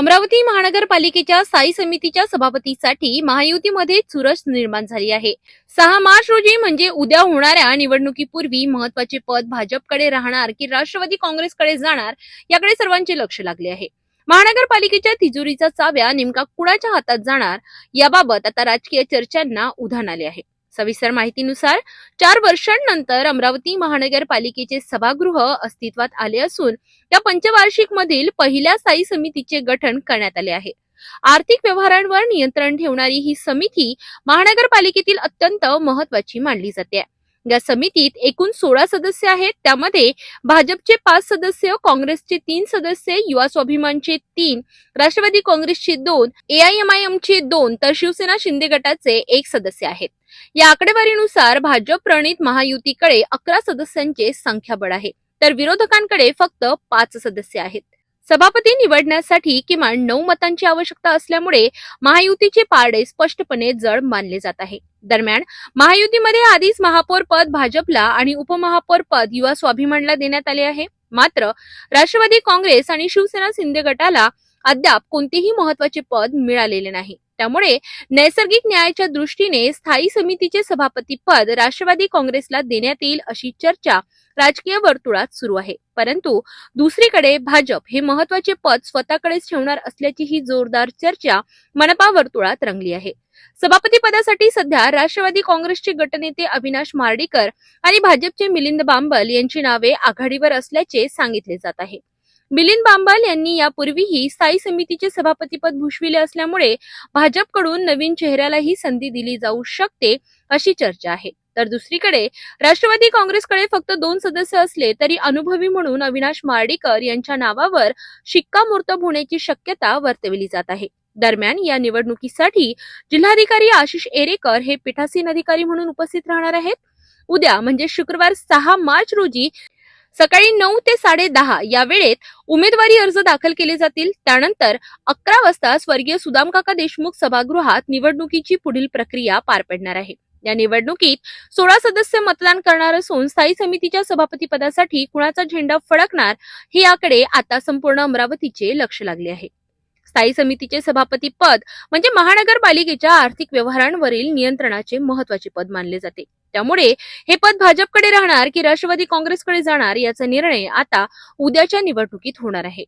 अमरावती महानगरपालिकेच्या स्थायी समितीच्या सभापतीसाठी महायुतीमध्ये चुरस निर्माण झाली आहे। 6 मार्च रोजी म्हणजे उद्या होणाऱ्या निवडणुकीपूर्वी महत्वाचे पद भाजपकडे राहणार की राष्ट्रवादी काँग्रेसकडे जाणार याकडे सर्वांचे लक्ष लागले आहे। महानगरपालिकेच्या तिजोरीचा चाव्या नेमका कुणाच्या हातात जाणार याबाबत आता राजकीय चर्चांना उधाण आले आहे। सविस्तर माहितीनुसार 4 वर्षांनंतर अमरावती महानगरपालिकेचे सभागृह अस्तित्वात आले असून या पंचवार्षिक मधील पहिल्या स्थायी समितीचे गठन करण्यात आले आहे। आर्थिक व्यवहारांवर नियंत्रण ठेवणारी ही समिती महानगरपालिकेतील अत्यंत महत्वाची मानली जाते। या समितीत एकूण 16 सदस्य आहेत। त्यामध्ये भाजपचे 5 सदस्य, काँग्रेसचे 3 सदस्य, युवा स्वाभिमानचे 3, राष्ट्रवादी काँग्रेसचे 2, AIMIMचे 2 तर शिवसेना शिंदे गटाचे 1 सदस्य आहेत। या आकडेवारीनुसार भाजप प्रणित महायुतीकडे 11 सदस्यांचे संख्याबळ आहे, तर विरोधकांकडे फक्त 5 सदस्य आहेत। सभापती निवडण्यासाठी किमान 9 मतांची आवश्यकता असल्यामुळे महायुतीचे पारडे स्पष्टपणे जड मानले जात आहे। दरम्यान महायुतीमध्ये आधीच महापौर पद भाजपला आणि उपमहापौर पद युवा स्वाभिमानला देण्यात आले आहे। मात्र राष्ट्रवादी काँग्रेस आणि शिवसेना शिंदे गटाला अद्याप कोणतेही महत्वाचे पद मिळालेले नाही। त्यामुळे नैसर्गिक न्यायाच्या दृष्टीने स्थायी समितीचे सभापती पद राष्ट्रवादी काँग्रेसला देण्यात येईल अशी चर्चा राजकीय वर्तुळात सुरू आहे। परंतु दुसरीकडे भाजप हे महत्वाचे पद स्वतःकडेच ठेवणार असल्याची ही जोरदार चर्चा मनपा वर्तुळात रंगली आहे। सभापती पदासाठी सध्या राष्ट्रवादी काँग्रेसचे गटनेते अविनाश मार्डीकर आणि भाजपचे मिलिंद बांबल यांची नावे आघाडीवर असल्याचे सांगितले जात आहे। मिलिंद बांबल यांनी यापूर्वीही स्थायी समितीचे सभापतीपद भूषविले असल्यामुळे भाजपकडून नवीन चेहऱ्यालाही संधी दिली जाऊ शकते अशी चर्चा आहे। तर दुसरीकडे राष्ट्रवादी काँग्रेसकडे फक्त 2 सदस्य असले तरी अनुभवी म्हणून अविनाश मार्डीकर यांच्या नावावर शिक्कामोर्तब होण्याची शक्यता वर्तवली जात आहे। दरम्यान या निवडणुकीसाठी जिल्हाधिकारी आशिष एरेकर हे पीठासीन अधिकारी म्हणून उपस्थित राहणार आहेत। उद्या म्हणजे शुक्रवार 6 मार्च रोजी सकाळी 9 ते 10:30 या वेळेत उमेदवारी अर्ज दाखल केले जातील। त्यानंतर 11 वाजता स्वर्गीय सुदामकाका देशमुख सभागृहात निवडणुकीची पुढील प्रक्रिया पार पडणार आहे। या निवडणुकीत 16 सदस्य मतदान करणार असून स्थायी समितीच्या सभापती पदासाठी कुणाचा झेंडा फडकणार हे याकडे आता संपूर्ण अमरावतीचे लक्ष लागले आहे। स्थायी समितीचे सभापती पद म्हणजे महानगरपालिकेच्या आर्थिक व्यवहारांवरील नियंत्रणाचे महत्वाचे पद मानले जाते। त्यामुळे हे पद भाजपकडे राहणार की राष्ट्रवादी काँग्रेसकडे जाणार याचा निर्णय आता उद्याच्या निवडणुकीत होणार आहे।